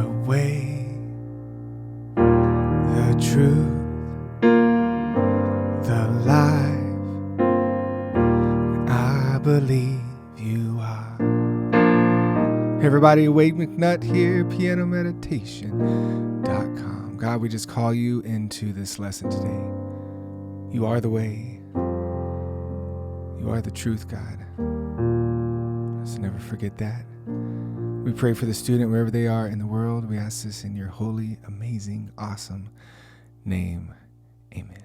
the way, the truth, the life. I believe you are. Hey everybody, Wade McNutt here, pianomeditation.com. God, we just call you into this lesson today. You are the way. You are the truth, God. Let's never forget that. We pray for the student wherever they are in the world. We ask this in your holy, amazing, awesome name. Amen.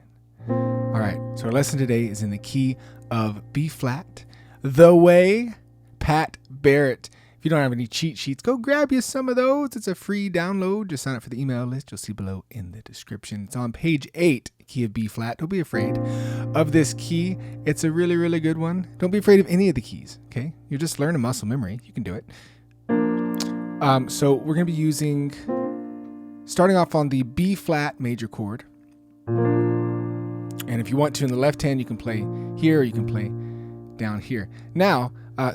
All right, so our lesson today is in the key of B flat, the way, Pat Barrett. If you don't have any cheat sheets, go grab you some of those. It's a free download. Just sign up for the email list. You'll see below in the description. It's on page 8, key of B flat. Don't be afraid of this key. It's a really, really good one. Don't be afraid of any of the keys, okay? You're just learning muscle memory. You can do it. So we're going to be starting off on the B flat major chord. And if you want to, in the left hand, you can play here or you can play down here. Now,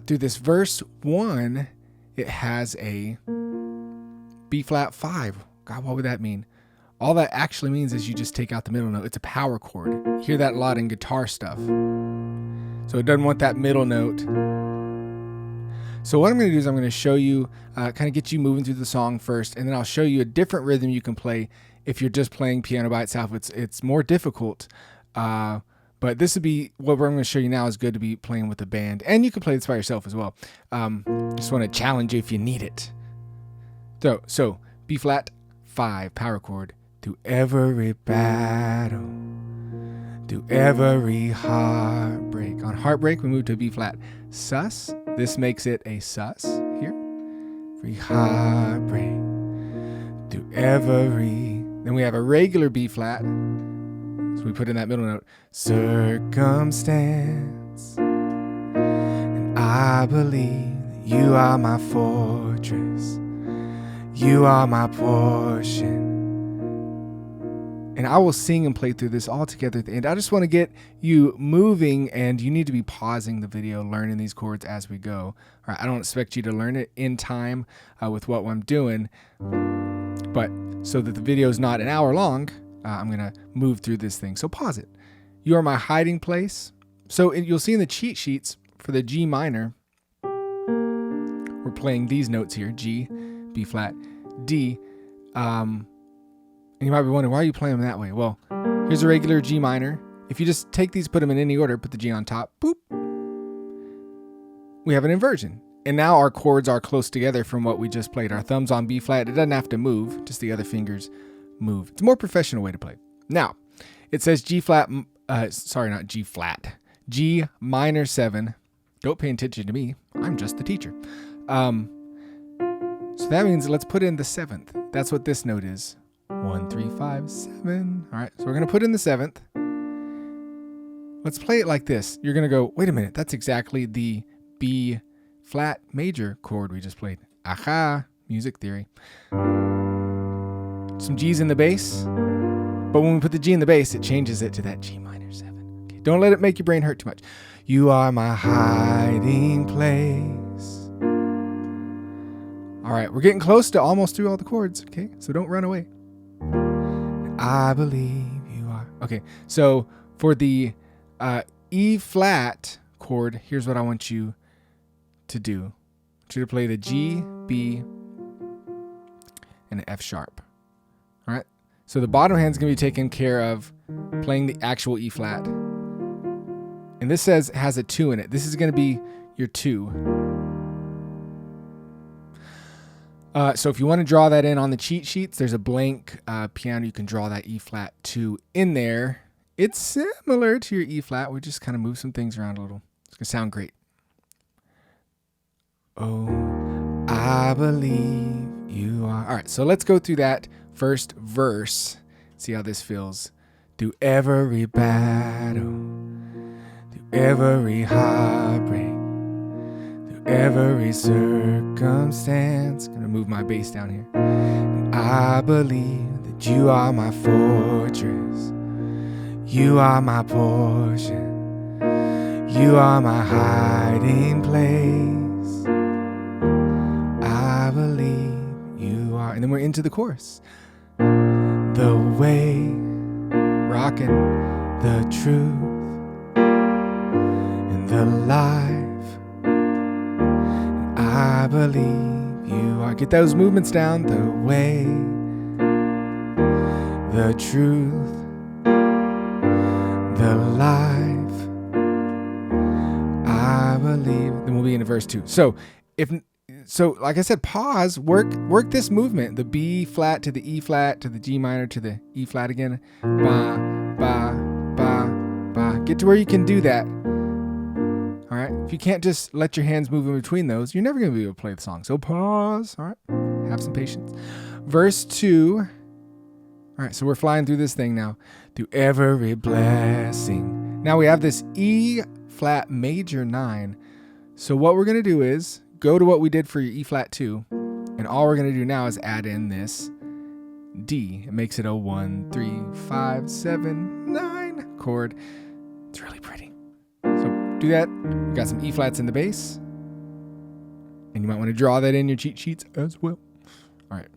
through this verse 1, it has a B flat 5. God, what would that mean? All that actually means is you just take out the middle note. It's a power chord. You hear that a lot in guitar stuff. So it doesn't want that middle note. So what I'm going to do is I'm going to show you, kind of get you moving through the song first, and then I'll show you a different rhythm you can play if you're just playing piano by itself. It's more difficult. But this would be, what I'm going to show you now is good to be playing with a band. And you can play this by yourself as well. Just want to challenge you if you need it. So B flat 5, power chord. Through every battle, through every heartbreak. On heartbreak, we move to B flat sus. This makes it a sus here. Every heartbreak, through every. Then we have a regular B flat. So we put in that middle note, circumstance, and I believe that you are my fortress, you are my portion. And I will sing and play through this all together at the end. I just want to get you moving, and you need to be pausing the video, learning these chords as we go. All right, I don't expect you to learn it in time with what I'm doing, but so that the video is not an hour long, I'm going to move through this thing. So pause it. You are my hiding place. So you'll see in the cheat sheets for the G minor, we're playing these notes here, G, B flat, D. And you might be wondering, why are you playing them that way? Well, here's a regular G minor. If you just take these, put them in any order, put the G on top, boop, we have an inversion. And now our chords are close together from what we just played. Our thumb's on B flat. It doesn't have to move, just the other fingers move. It's a more professional way to play. Now, it says G flat, sorry, not G flat, G minor 7. Don't pay attention to me. I'm just the teacher. So that means let's put in the 7th. That's what this note is. 1, 3, 5, 7. All right, so we're going to put in the 7th. Let's play it like this. You're going to go, wait a minute, that's exactly the B flat major chord we just played. Aha, music theory. Some G's in the bass, but when we put the G in the bass, it changes it to that G minor 7. Okay, don't let it make your brain hurt too much. You are my hiding place. All right, we're getting close to almost through all the chords, okay? So don't run away. I believe you are. Okay, so for the E flat chord, here's what I want you to do. I want you to play the G, B, and the F sharp. All right, so the bottom hand's gonna be taken care of playing the actual E flat. And this says it has a 2 in it. This is gonna be your 2. So if you want to draw that in on the cheat sheets, there's a blank piano. You can draw that E flat 2 in there. It's similar to your E flat. We just kind of move some things around a little. It's gonna sound great. Oh, I believe you are. All right, so let's go through that first verse. See how this feels. Through every battle, through every heartbreak, through every circumstance. Gonna move my bass down here. And I believe that you are my fortress, you are my portion, you are my hiding place. I believe you are. And then we're into the chorus. The way, rocking, the truth, and the life. And I believe you are. Get those movements down. The way, the truth, the life. I believe. Then we'll be into verse 2. So like I said, pause, work this movement, the B flat to the E flat to the G minor to the E flat again. Ba, ba, ba, ba. Get to where you can do that. All right. If you can't just let your hands move in between those, you're never going to be able to play the song. So pause. All right. Have some patience. Verse 2. All right. So we're flying through this thing now. Through every blessing. Now we have this E flat major 9. So what we're going to do is go to what we did for your E flat 2, and all we're going to do now is add in this D. It makes it a 1, 3, 5, 7, 9 chord. It's really pretty. So do that. We got some E flats in the bass, and you might want to draw that in your cheat sheets as well. All right.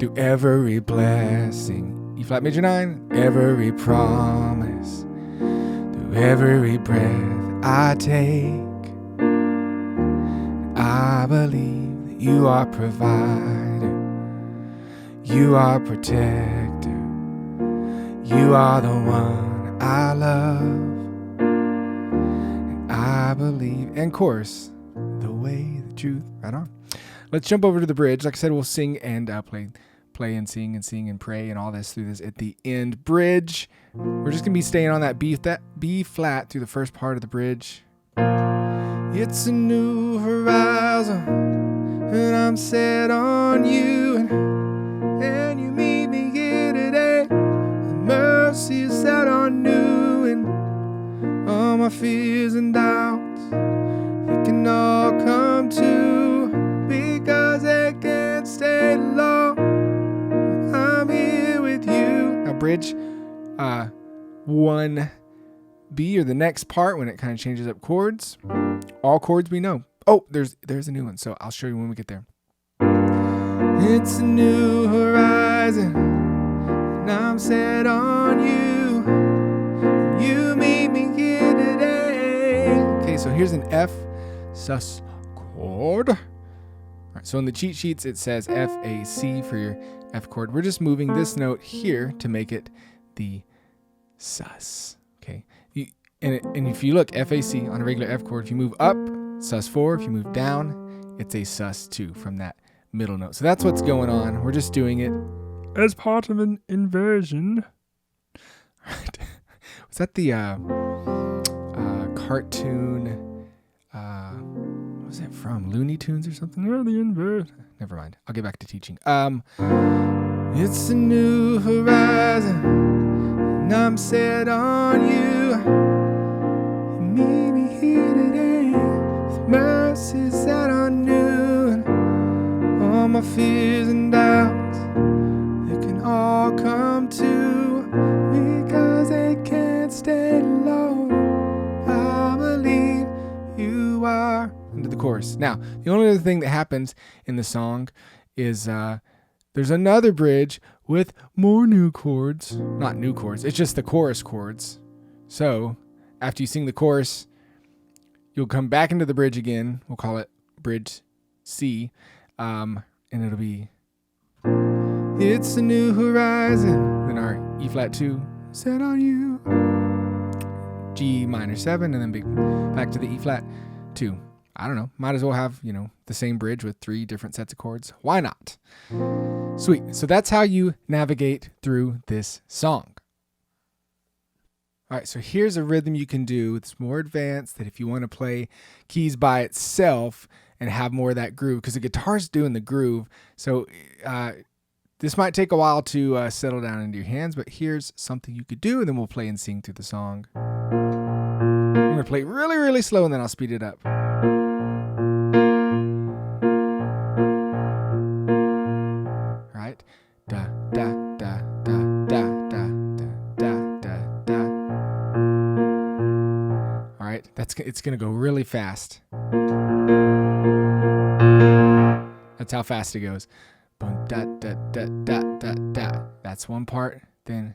Through every blessing, E flat major 9, every promise, through every breath I take, I believe that you are provider, you are protector, you are the one I love, and I believe. And chorus, the way, the truth. Right on. Let's jump over to the bridge. Like I said, we'll sing and play and sing and pray and all this through this at the end. Bridge. We're just gonna be staying on that B flat through the first part of the bridge. It's a new horizon, and I'm set on you, and you meet me here today. The mercy is set on new, and all my fears and doubts, they can all come to, because they can't stay long. I'm here with you. Now bridge 1B, or the next part when it kind of changes up chords. All chords we know. Oh, there's a new one, so I'll show you when we get there. It's a new horizon, and I'm set on you. You meet me here today. Okay, so here's an F sus chord. All right, so in the cheat sheets it says F A C for your F chord. We're just moving this note here to make it the sus. Okay. And if you look, FAC on a regular F chord, if you move up, sus4. If you move down, it's a sus2 from that middle note. So that's what's going on. We're just doing it as part of an inversion. Right. Was that the cartoon? What was it from? Looney Tunes or something? Or the invert? Never mind. I'll get back to teaching. It's a new horizon, and I'm set on you. Meet me here today, with mercy set on you, and all my fears and doubts, they can all come to, because they can't stay long. I believe you are. Into the chorus. Now, the only other thing that happens in the song is there's another bridge with more new chords. Not new chords, it's just the chorus chords. So after you sing the chorus, you'll come back into the bridge again. We'll call it bridge C. And it'll be, it's a new horizon. Then our E flat 2, set on you. G minor 7, and then back to the E flat 2. I don't know. Might as well have, the same bridge with 3 different sets of chords. Why not? Sweet. So that's how you navigate through this song. All right, so here's a rhythm you can do. It's more advanced, that if you want to play keys by itself and have more of that groove, because the guitar's doing the groove. So this might take a while to settle down into your hands, but here's something you could do, and then we'll play and sing through the song. I'm going to play really, really slow, and then I'll speed it up. All right. Da, da, da, da, da, da, da, da, da. All right. It's going to go really fast. That's how fast it goes. Boom, da, da, da, da, da, da. That's one part. Then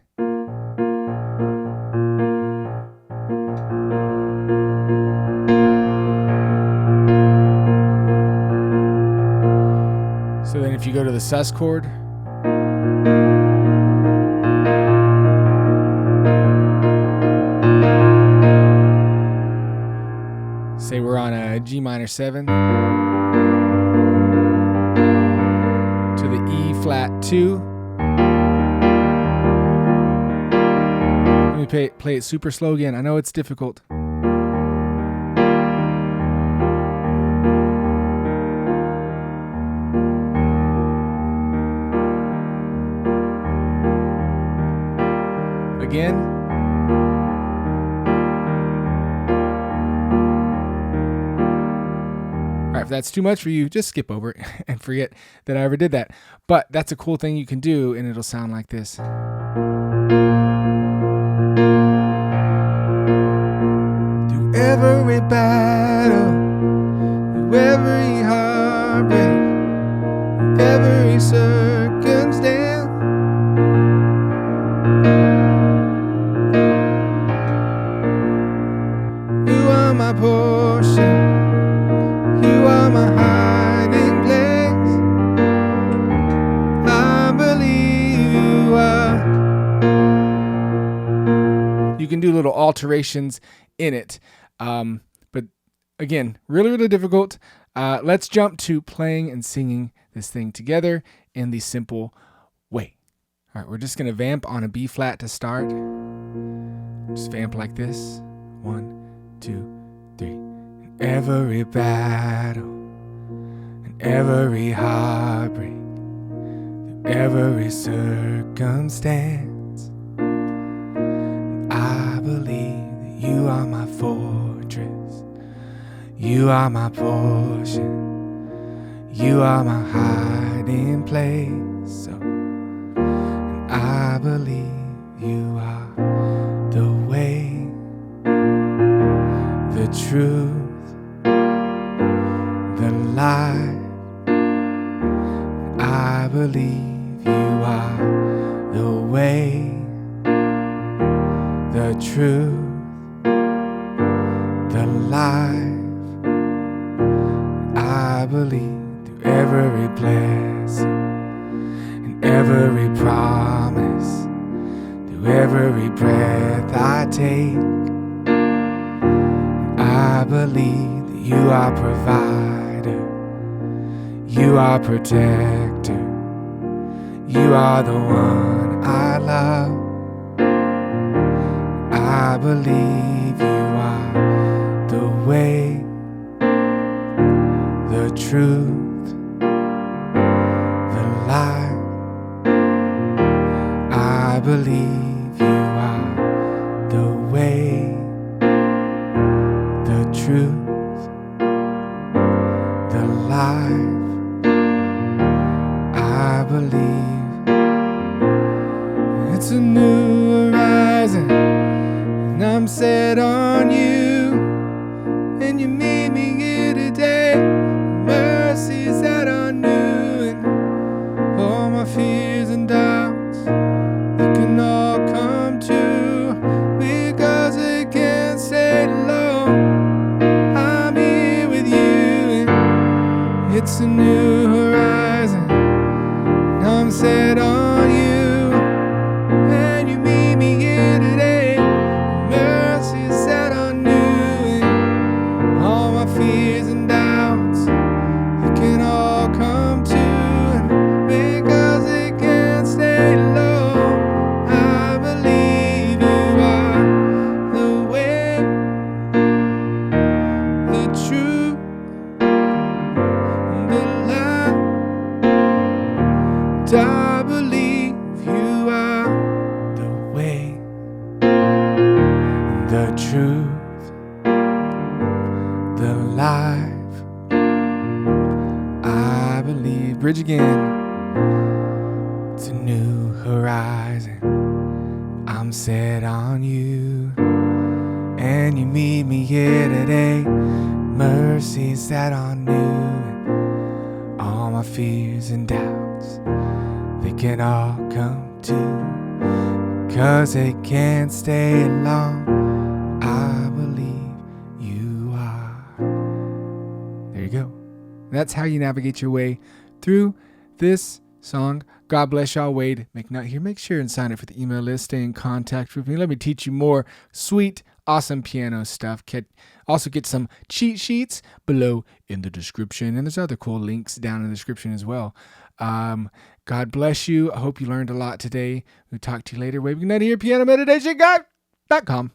so then if you go to the sus chord, say we're on a G minor 7 to the E flat 2. Let me play it super slow again. I know it's difficult. Again. All right, if that's too much for you, just skip over it and forget that I ever did that. But that's a cool thing you can do, and it'll sound like this. Through every battle, through every heartbreak, through every circumstance, you are my portion. You are my hiding place. I believe you are. You can do little alterations in it. But again, really, really difficult. Let's jump to playing and singing this thing together in the simple way. All right, we're just going to vamp on a B flat to start. Just vamp like this. 1, 2, 3. Every battle and every heartbreak, through every circumstance, I believe that you are my fortress, you are my portion, you are my hiding place. So, and I believe you are the way, the truth, the light. I believe you are the way, the truth, the life. I believe through every blessing and every promise, through every breath I take. I believe that you are provider, you are protector, you are the one I love. I believe you are the way, the truth, the light. I believe you are the way, the truth, the life. I believe it's a new horizon, and I'm set on you, and you meet me here today. Mercies that are new, and all my fears and doubts, they can all come true, because I can't stay alone. I'm here with you, and it's a new horizon, and I'm set on you, and you meet me here today. Mercies that are new, and all my fears and doubts, they can all come true, and because they can't stay alone. I believe you are the way, the truth, the light. I believe you are the way, the truth, the life. I believe. Bridge again. It's a new horizon, I'm set on you, and you meet me here today. Mercies that are new, all my fears and doubts, they can all come true, 'cause they can't stay long. I believe you are. There you go. That's how you navigate your way through this song. God bless y'all. Wade McNutt here. Make sure and sign up for the email list. Stay in contact with me. Let me teach you more sweet, awesome piano stuff. Also get some cheat sheets below in the description. And there's other cool links down in the description as well. God bless you. I hope you learned a lot today. We'll talk to you later. Wade McNutt here, pianomeditation.com.